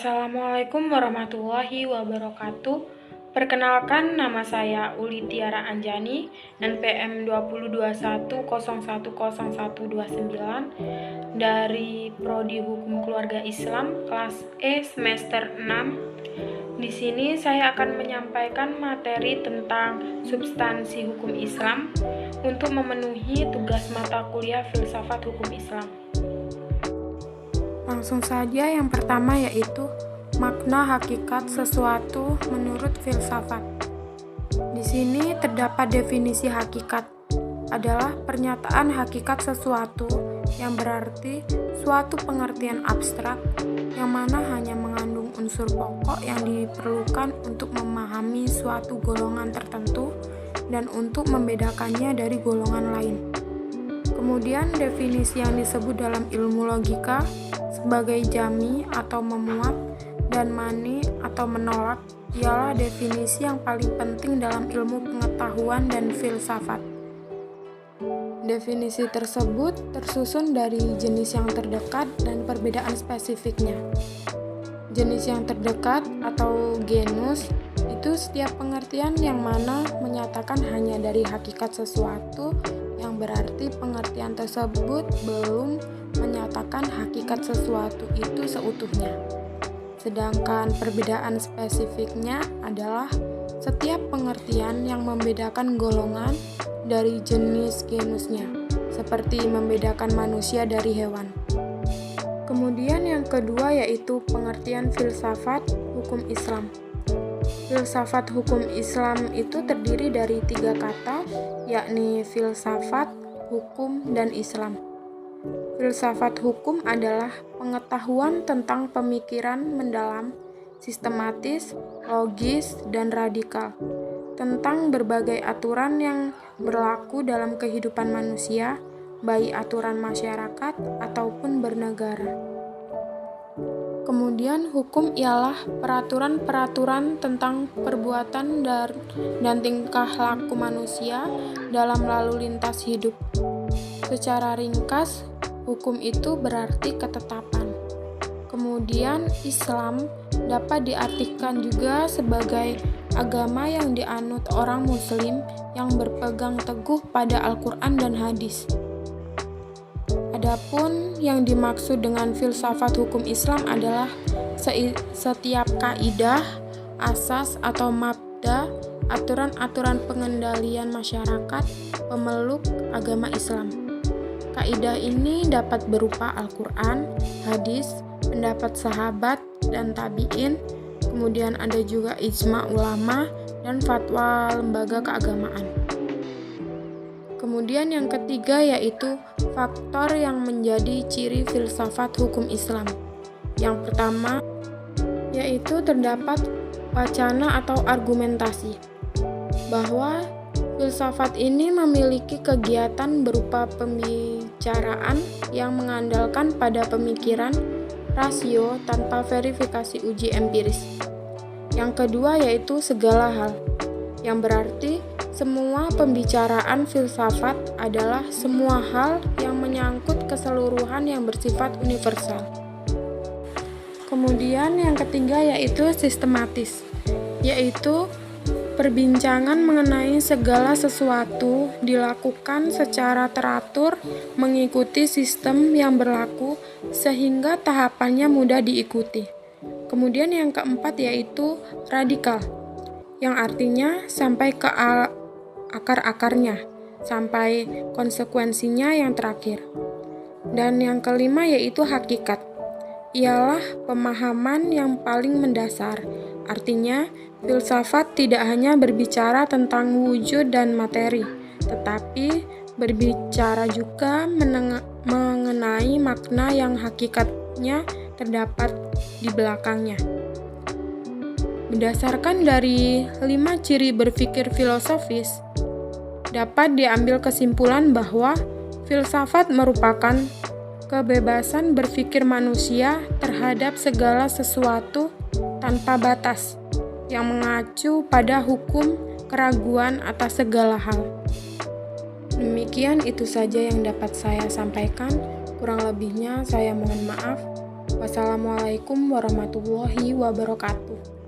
Assalamualaikum warahmatullahi wabarakatuh. Perkenalkan, nama saya Uli Tiara Anjani, NPM 2021010129 dari Prodi Hukum Keluarga Islam kelas E semester 6. Di sini saya akan menyampaikan materi tentang substansi hukum Islam untuk memenuhi tugas mata kuliah Filsafat Hukum Islam. Langsung saja, yang pertama yaitu makna hakikat sesuatu menurut filsafat. Di sini terdapat definisi hakikat adalah pernyataan hakikat sesuatu yang berarti suatu pengertian abstrak yang mana hanya mengandung unsur pokok yang diperlukan untuk memahami suatu golongan tertentu dan untuk membedakannya dari golongan lain. Kemudian definisi yang disebut dalam ilmu logika sebagai jami atau memuat dan mani atau menolak ialah definisi yang paling penting dalam ilmu pengetahuan dan filsafat. Definisi tersebut tersusun dari jenis yang terdekat dan perbedaan spesifiknya. Jenis yang terdekat atau genus itu setiap pengertian yang mana menyatakan hanya dari hakikat sesuatu, yang berarti pengertian tersebut belum menyatakan hakikat sesuatu itu seutuhnya. Sedangkan perbedaan spesifiknya adalah setiap pengertian yang membedakan golongan dari jenis genusnya, seperti membedakan manusia dari hewan. Kemudian yang kedua yaitu pengertian filsafat hukum Islam. Filsafat hukum Islam itu terdiri dari 3 kata, yakni filsafat, hukum, dan Islam. Filsafat hukum adalah pengetahuan tentang pemikiran mendalam, sistematis, logis, dan radikal, tentang berbagai aturan yang berlaku dalam kehidupan manusia, baik aturan masyarakat ataupun bernegara. Kemudian hukum ialah peraturan-peraturan tentang perbuatan dan tingkah laku manusia dalam lalu lintas hidup. Secara ringkas, hukum itu berarti ketetapan. Kemudian Islam dapat diartikan juga sebagai agama yang dianut orang muslim yang berpegang teguh pada Al-Quran dan hadis. Adapun yang dimaksud dengan filsafat hukum Islam adalah setiap kaidah, asas atau mabda, aturan-aturan pengendalian masyarakat pemeluk agama Islam. Kaidah ini dapat berupa Al-Quran, hadis, pendapat sahabat dan tabi'in, kemudian ada juga ijma ulama dan fatwa lembaga keagamaan. Kemudian yang ketiga yaitu faktor yang menjadi ciri filsafat hukum Islam. Yang pertama yaitu terdapat wacana atau argumentasi, bahwa filsafat ini memiliki kegiatan berupa pembicaraan yang mengandalkan pada pemikiran rasio tanpa verifikasi uji empiris. Yang kedua yaitu segala hal, yang berarti semua pembicaraan filsafat adalah semua hal yang menyangkut keseluruhan yang bersifat universal. Kemudian yang ketiga yaitu sistematis, yaitu perbincangan mengenai segala sesuatu dilakukan secara teratur mengikuti sistem yang berlaku sehingga tahapannya mudah diikuti. Kemudian yang keempat yaitu radikal, yang artinya sampai ke akar-akarnya, sampai konsekuensinya yang terakhir. Dan yang kelima yaitu hakikat, ialah pemahaman yang paling mendasar. Artinya, filsafat tidak hanya berbicara tentang wujud dan materi, tetapi berbicara juga mengenai makna yang hakikatnya terdapat di belakangnya. Berdasarkan dari 5 ciri berpikir filosofis, dapat diambil kesimpulan bahwa filsafat merupakan kebebasan berpikir manusia terhadap segala sesuatu tanpa batas, yang mengacu pada hukum keraguan atas segala hal. Demikian itu saja yang dapat saya sampaikan, kurang lebihnya saya mohon maaf. Wassalamualaikum warahmatullahi wabarakatuh.